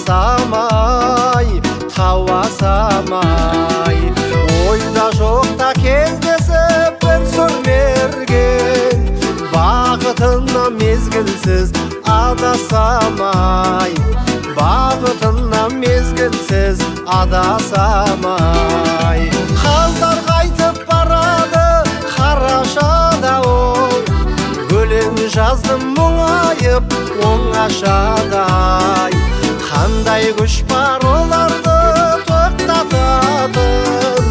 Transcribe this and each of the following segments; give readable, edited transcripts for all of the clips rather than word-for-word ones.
табасамай, табасамай. Ойда жоқта кездесіп бір сүрмерген, бақытына мезгілсіз адасамай, бақытына мезгілсіз адасамай. Қаздар қайтып барады қарашада ол, өлең жаздым мұңайып оңашадай. Қандай күш бар оларды тоқтататын,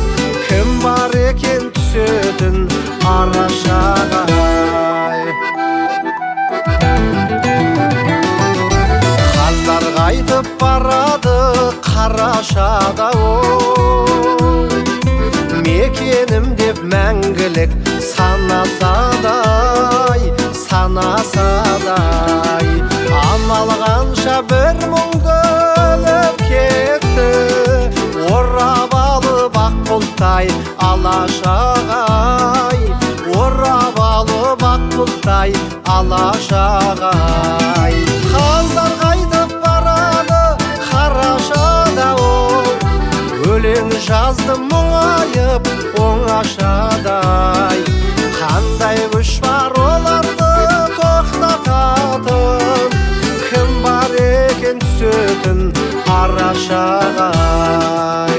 кім бар екен түсетін арашадай. Қаздар қайтып барады қарашада ол, мекенім деп мәңгілік санасадай, санасадай. Амал қанша бір мұңды өліп кетті, орап алып ақ бұлттай алашағай, орап алып ақ бұлттай алашағай. Қаздар қайтып барады қарашада ол, өлең жаздым мұңайып оңашадай. Қандай күш бар оларды тоқтататын, кім бар екен түсетін арашағай.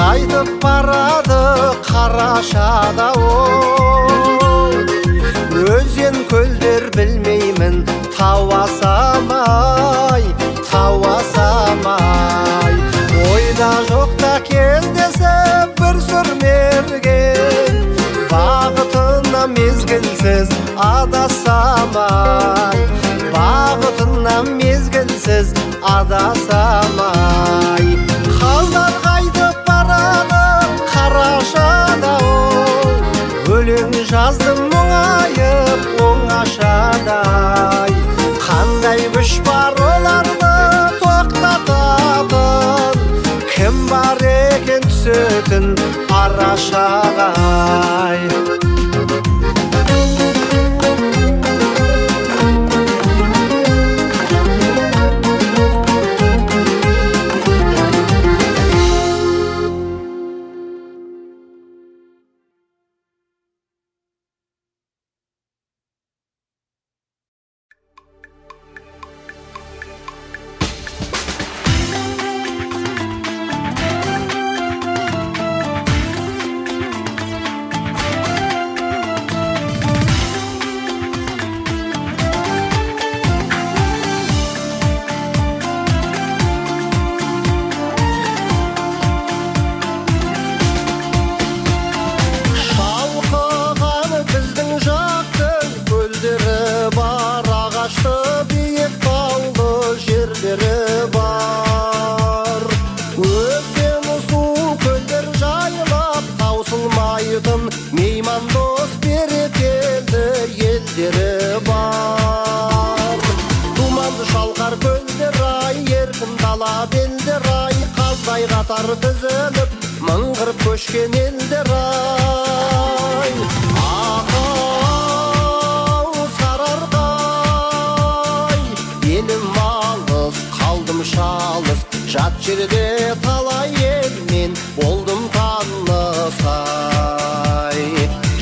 Қайтып барады қарашада ол, өзен көлдер білмеймін тауасамай, тауасамай. Ойда жоқта кездесіп бір сүрмерген, бақытына мезгілсіз адасамай, бақытына мезгілсіз адасамай. Қаздар қайтып барады қарашада ол, өлең жаздым мұңайып оңашадай. Қандай күш бар оларды тоқтататын, кім бар екен түсетін арашағай. Мейман дос берекелі елдері бар. Думанды шалқар көлдер ай, еркін дала белдер ай, қаздай қатар тізіліп мыңғырып көшкен елдер ай. Ағау сарарғай, елім алыс қалдым шалыс, жат жерде талай елмен болдым танысай.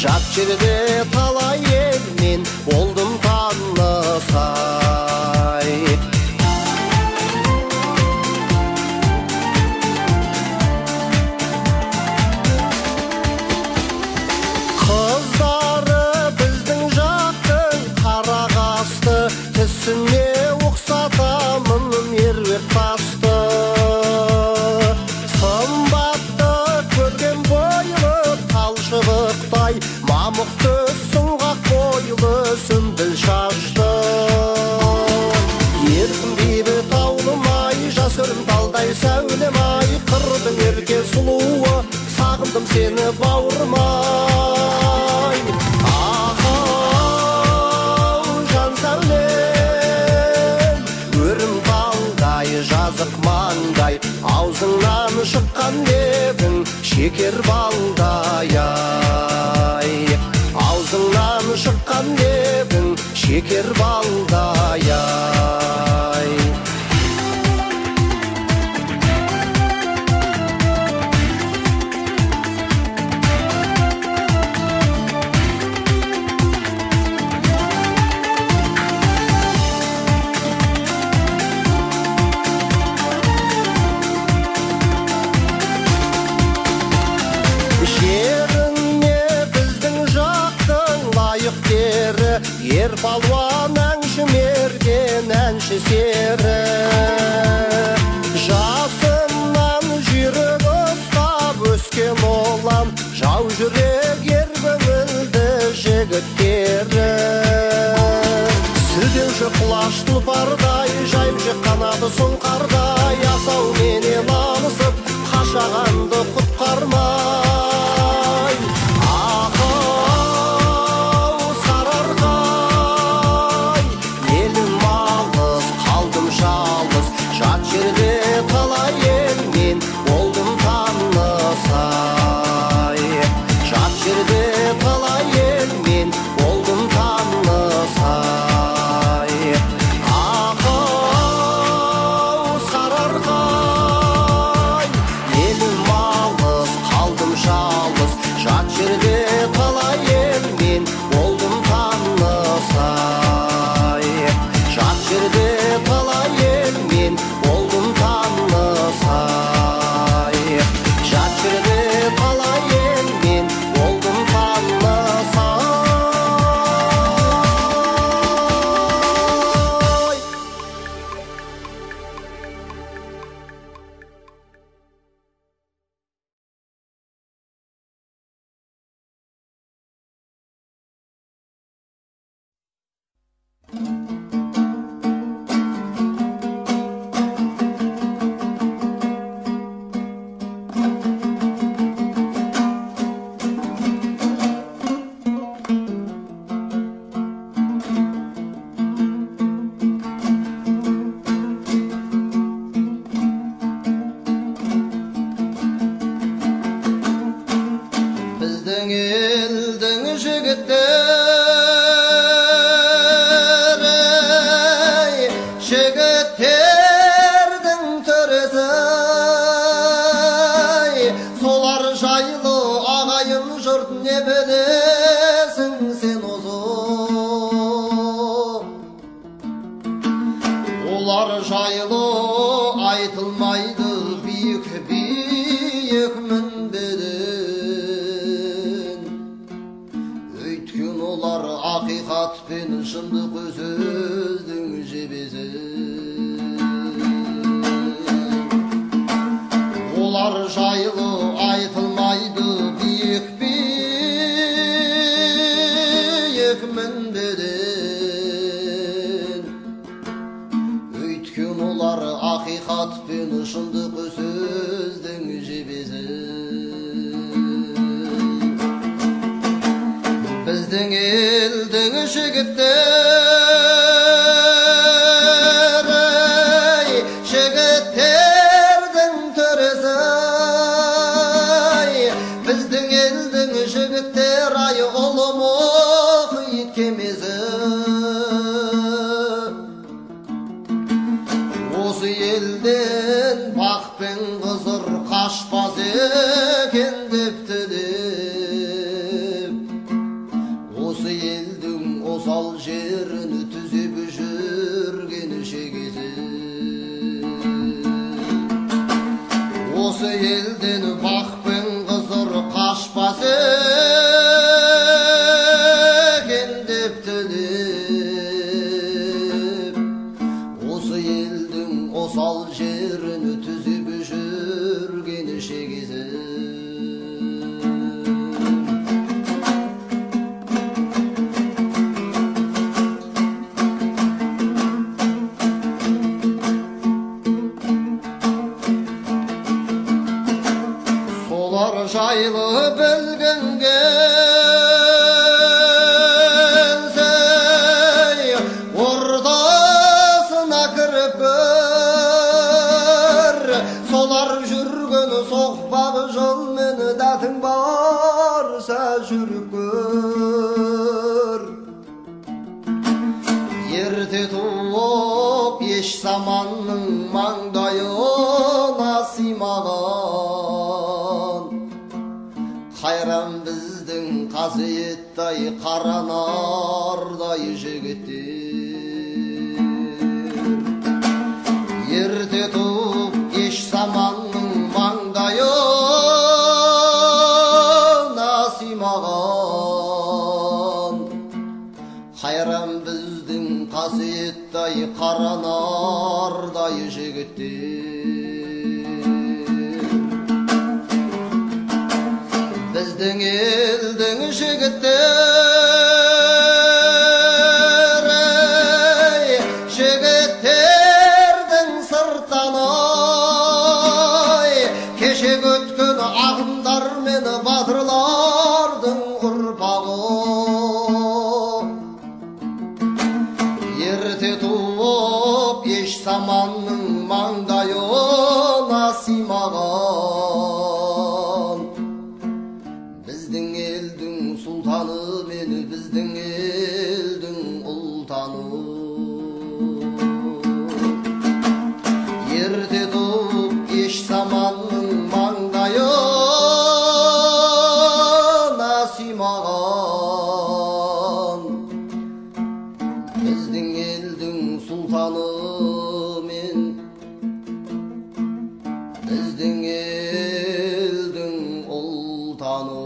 Жат жерде талай елмен болдым танысай. Қыздары біздің жақтың қара қасты, түсіне ұқсатамын меруерт тасты. Сымбатты көрген бойлы талшыбықтай, мамықты сұңғақ бойлы сүмбіл шашты. Еркін бейбіт аулым-ай, жас өрім талдай сәулем-ай, қырдың ерке сұлуы, сағындым сені бауырым-ай. шыққан лебің шекер балдай ай. Аузыңнан шыққан лебің шекер балдай ай. Ер палуан әнші мерген әнші сері, жасынан жүйрік ұстап өскен олан, жау жүрек ер көңілді жігіттері. Сүдеуші құлаш тұлпардай, жайымшы қанаты сұңқардай, асау менен алысып қашағанды құтқармай. Жат жерде талай елмен болдым танысай. Жат жерде талай елмен болдым танысай. Ақау сарыарқай, елім алыс, қалдым жалғыз. Жат жерде талай елмен болдым танысай. Жат жерде талай елмен болдым танысай. Жат жерде талай елмен болдым танысай. Біздің елдің жігіттері, жігіттердің төресі, солар жайлы ағайын жұрт не білесің сен осы. Олар жайлы айтылмайды биік биік мінбеден. Өйткен олар ақиқат пен шындық сөздің жебесі. Олар жайлы айтылмайды биік биік мінбеден. Өйткен олар ақиқат пен шындық сөздің жебесі. Біздің елдің жігіттері, жігіттердің төресі. Біздің елдің жігіттері, ай ұлы мұхит кемесі. Осы елден бақ пен қызыр қашпас екен депті деп. Осы елдің осал жерін түзеп жүрген шегесі. Осы елден бақ пен қызыр қашпас екен депті деп. Осы елдің осал жерін түзеп жүрген шегесі. Солар жайлы білгің келсей, ордасына кіріп бір. Солар жүрген Аса жүргөр ерте туып еш заманның маңдайына сыймаған қайран біздің қасиеттай қаранардай жігіттер ерте туып еш заманның маңдайына сыймаған қайран біздің қасиеттай қаранардай жігіттер біздің елдің жігіттердің сырттан кеше өткен ағындар мен батырлардың ұрпағы ерте туып еш заманның маңдайына сыймаған біздің елдің сұлтаны мен біздің елдің ұлтаны ерте туып еш заманның маңдайына сыймаған біздің елдің сұлтаны мен біздің елдің ұлтаны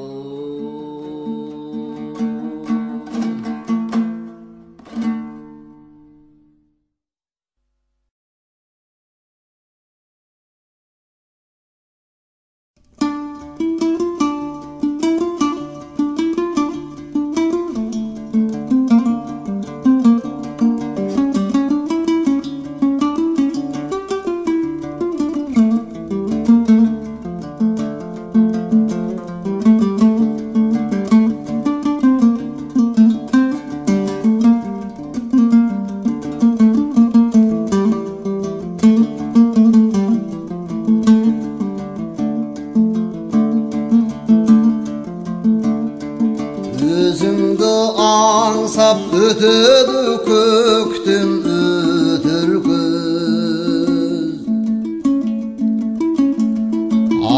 өзіңді аңсап өтеді көктем өтер күз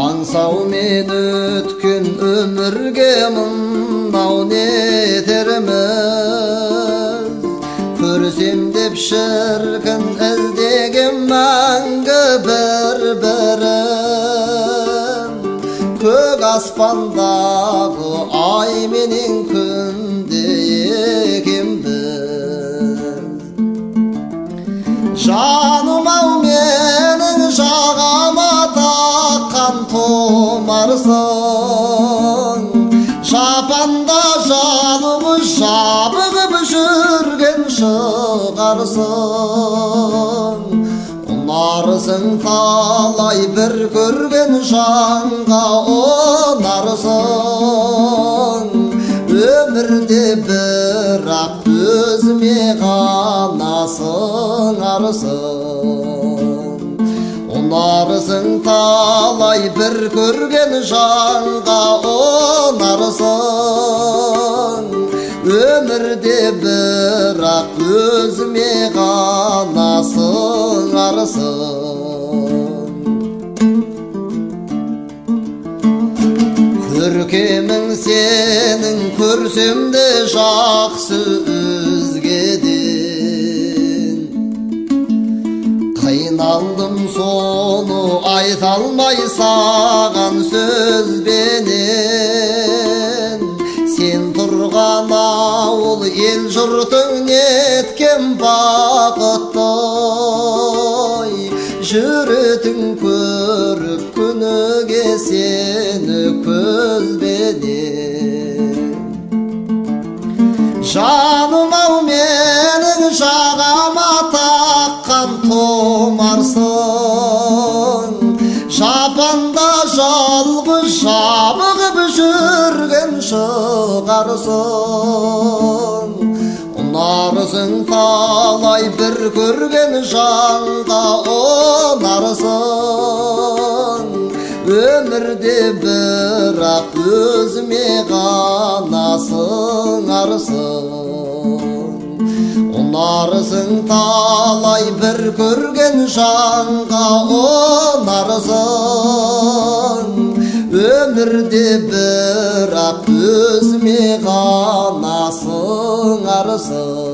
аңсаумен өткен өмірге мынау не етерміз көрсем деп шіркін іздеген мәңгі бір-бірін көк аспандағы ай менен күндей екенбіз жаным ау менің жағама таққан томарсың жапанда жалғыз жабығып жүрген шығарсың ұнарсың талай бір көрген жанға ұнарсың өмірде бірақ өзіме ғана сыңарсың ұнарсың талай бір көрген жанға ұнарсың өмірде бірақ өзіме ғана сыңарсың көркемің сенің көрсем де жақсы өзгеден қиналдым соны айта алмай саған сөзбенен сен тұрған ауыл ел жұртың неткен бақытты жүретін көріп күніге сені көзбенен жаным ау менің жағама таққан томарсың жапанда жалғыз жабығып жүрген шығарсың ұнарсың талай бір көрген жанға ұнарсың Ömürde bırak özüme gana sığarsın. Onarsın talay bir görgen janga onarsın. Ömürde bırak özüme gana sığarsın.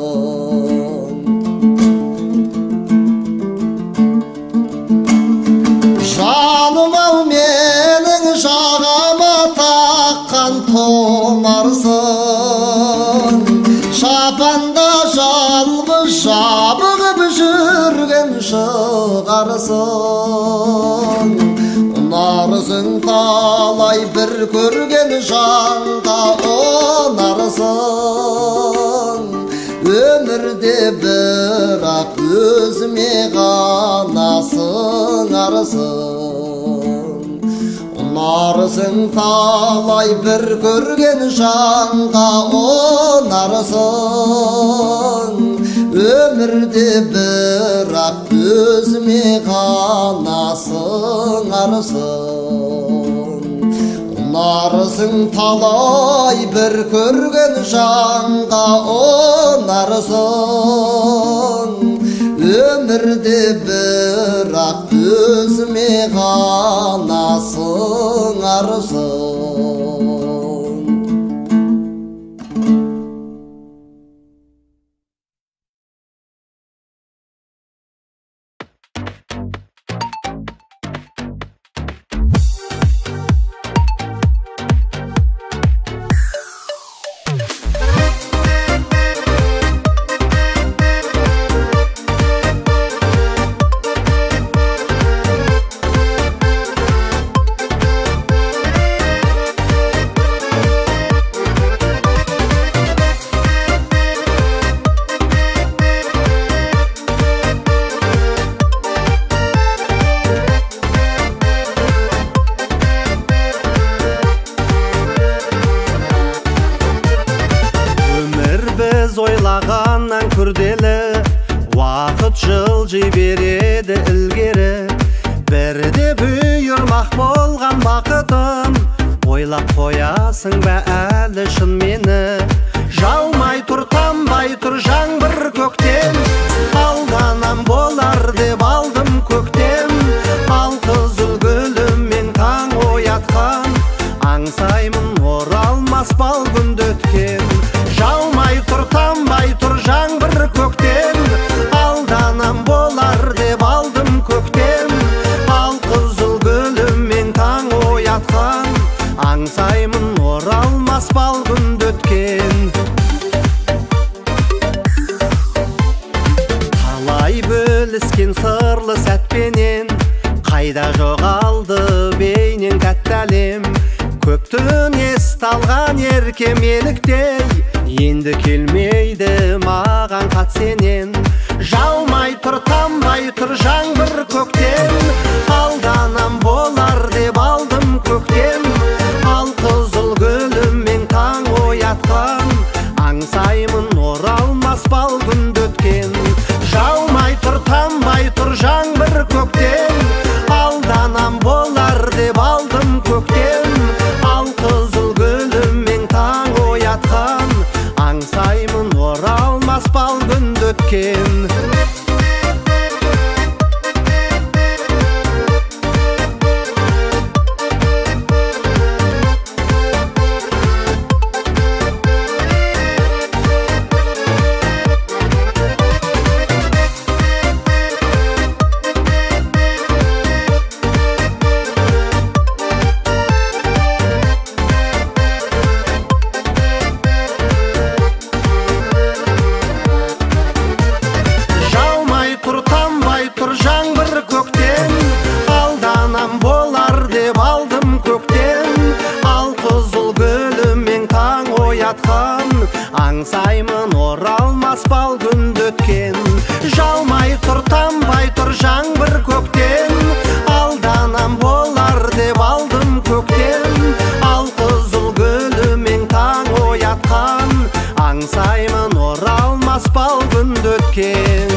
Canım av menin şağama takkan tomarsın. Şapanda жалғыз жабығып жүрген шығарсың. Ұнарсың талай бір көрген жанға ұнарсың. Өмірде бірақ өзіме ғана сыңарсың. Ұнарсың талай бір көрген жанға ұнарсың. Өмірде бірақ өзіме ғана сыңарсың. Ұнарсың талай бір көрген жанға ұнарсың. Өмірде бірақ өзіме ғана сыңарсың. Ойлағаннан күрделі, уақыт жылжи береді ілгері. Бірде бұйырмақ болған бақытым, ойлап қоясың ба әлі шын мені? Жаумай тұр, тамбай тұр жаңбыр көктем, алданам болар деп алдым көктем. Ал қызыл гүліммен таң оятқан, аңсаймын оралмас бал күнді өткен. Жаумай тұр, тамбай тұр жаңбыр көктем, алданам болар деп алдым көктем. Ал қызыл гүліммен таң оятқан, аңсаймын оралмас бал күнді өткен. Қалай бөліскен сырлы сәтпенен, қайда жоғалды бейнең тәтті әлем. Көптің есталған еркемеліктей, енді келмейді маған қат сенен. Жаумай тұр, тамбай тұр жаңбыр көктем, алданам болар деп алдым көктем. Ал қызыл гүліммен таң оятқан, аңсаймын оралмас бал күнді өткен. Жаумай тұр, тамбай тұр жаңбыр көктем, алданам болар деп алдым көктем. Ал қызыл гүліммен таң оятқан, аңсаймын оралмас бал күнді өткен. Аңсаймын оралмас бал күнді өткен. Жаумай тұр, тамбай тұр жаңбыр көктем, алданам болар деп алдым көктем. Ал қызыл гүлімен таң оятқан, аңсаймын оралмас бал күнді өткен.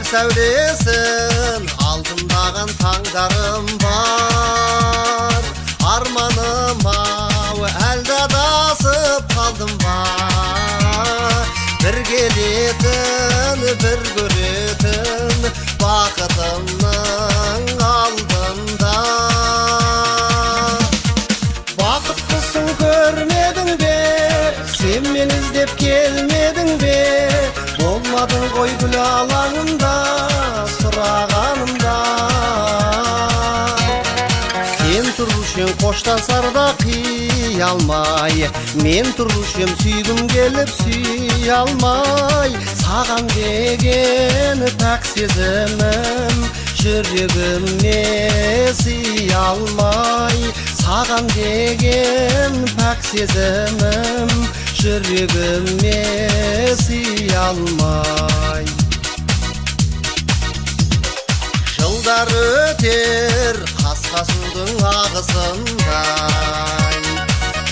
сәулесін алтындаған таңдарым бар. Арманым ау әлде адасып қалдым ба? Bir келетін, bir көретін бақытымның алдында. Бақыттысың көрмедің бе? Сен мен іздеп келмедің бе? Болмадың ғой гүл алаңында сұрағанымда. Сен тұрушың қоштасарда қия алмай, мен тұрушым сүйгім келіп сүй алмай. Саған деген пәк сезімім жүрегіме сый алмай. Саған деген пәк сезімім жүрегіме сый алмай. Жылдар өтер қасқа судың ағысындай,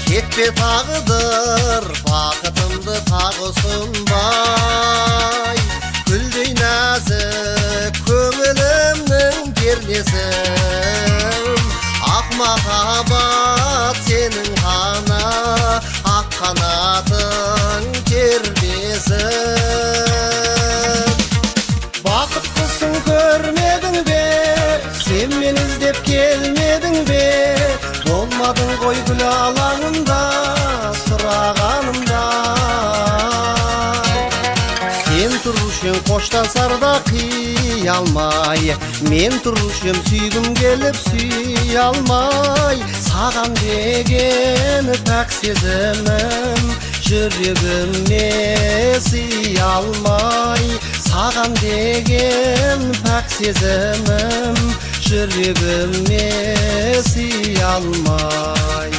кетпе тағдыр бақытымды тағы ұсынбай. Гүлдей нәзік көңілімнің пернесін, ақ махаббат сенің ғана ақ қанатың тербесін. Бақыттысың көрмедің бе? Сен мен іздеп келмедің бе? Болмадың ғой гүл алаңында сұрағанымда. Сен тұрушың қоштасарда қия алмай, мен тұрушым сүйгім келіп сүй алмай. Саған деген пәк сезімім жүрегіме сый алмай. Саған деген пәк сезімім жүрегіме сый алмай.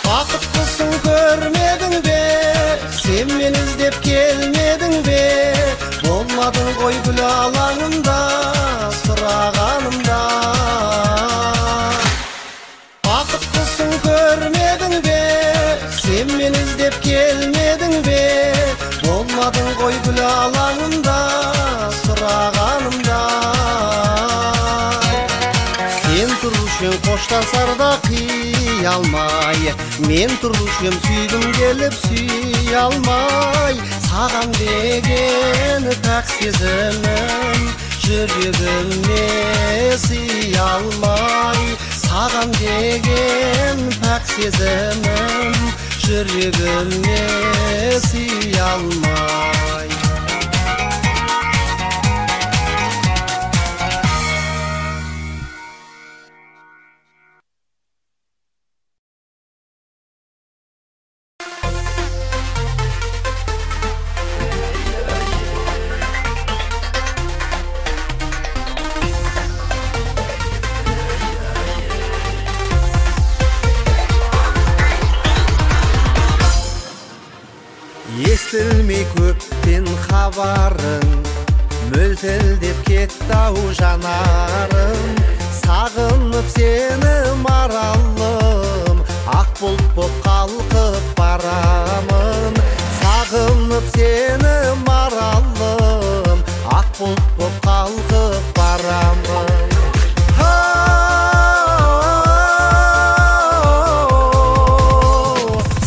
Бақыттысың көрмедің бе? Сен мен іздеп келмедің бе? Болмадың ғой гүл алаңында сұрағанымда. Бақыттысың көрмедің бе? Сен мен іздеп келмедің бе? Болмадың ғой гүл алаңында сұрағанымда. Сен тұрушың қоштасарда қия алмай, мен тұрушым сүйгім келіп сүй алмай. Саған деген пәк сезімім жүрегіме сый алмай. Саған деген пәк сезімім жүрегіме сый алмай. Естілмей көптен хабарың, мөлтілдеп кетті-ау жанарым. Сағынып сені маралым, ақ бұлт боп қалқып барамын. Сағынып сені маралым, ақ бұлт боп қалқып барамын.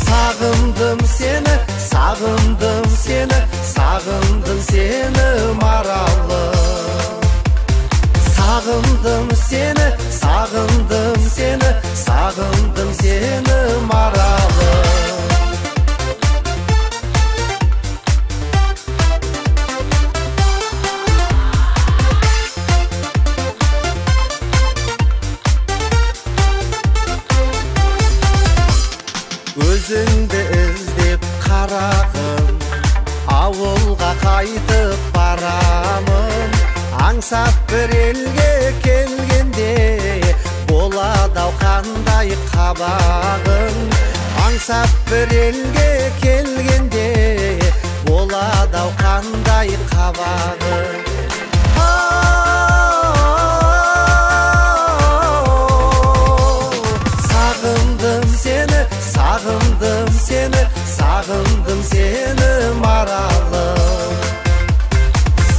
Сағындым сені, сағындым сені, сағындым сені маралым. Сағындым сені, сағындым сені, сағындым сені маралым. Өзіңді іздеп қарағым, ауылға қайтып барамын. Аңсап бір елге келгенде, болады-ау қандай қабағың. Аңсап бір елге келгенде, болады-ау қандай қабағы. Сағындым сені, сағындым сені, сағындым сені маралым.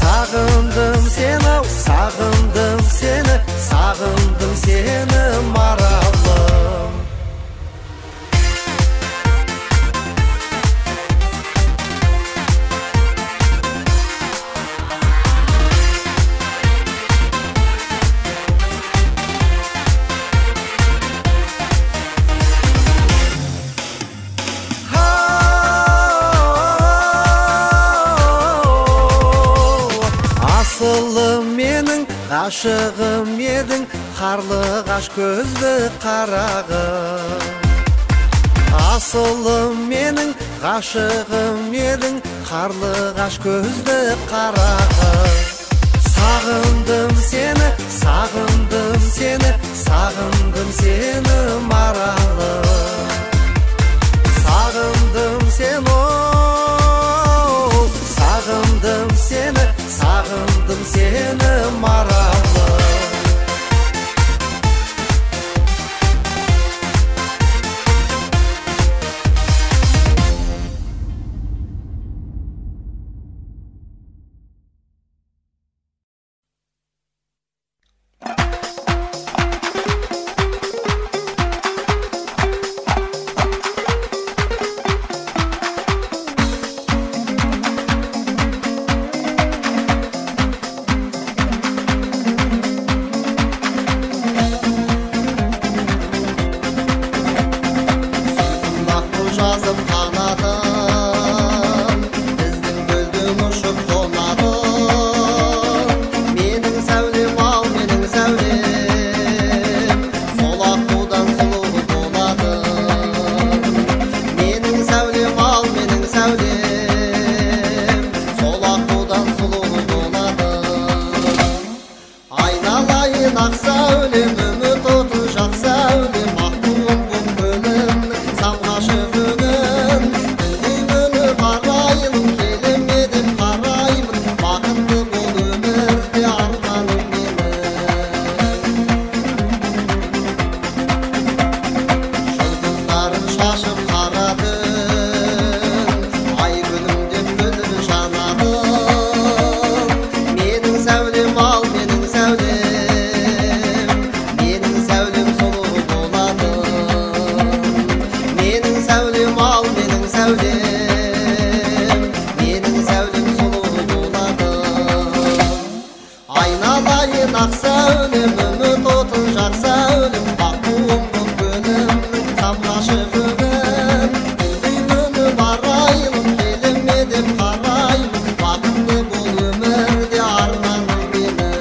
Сағындым сені, сағындым сені, сағындым сені маралым. Асылым менің, ғашығым едің, қарлығаш көзді қарағым. Асылым менің, ғашығым едің, қарлығаш көзді қарағым. Сағындым сені, сағындым сені, сағындым сені маралым. Сағындым сені, сағындым сені, сағындым сені маралым. Жазып қанатым, біздің гүлдің ұшып қонатым. Менің сәулем ал, менің сәулем, сол аққудан сұлу болады. Менің сәулем ал, менің сәулем, сол аққудан сұлу болады. Айналайын ақ сәулем, үміт оты жақ сәулем, аққуым бұл көлім, самғашы айналайын ақ сәулем, үміт отын жақ сәулем, аққуым бұл көлім, самғашы көгім. Күндей күні барайын, келіме деп қарайын, бақытты бұл өмірде арманым менің.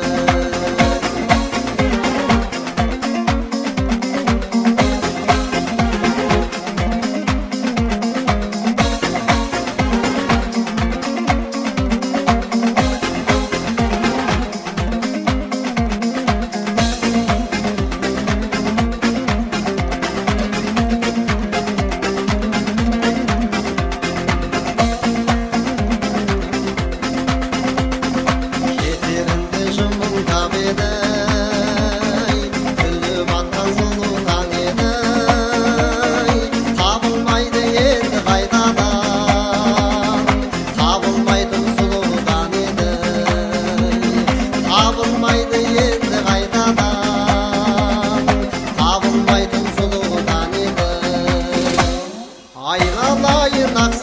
Айналайын ақ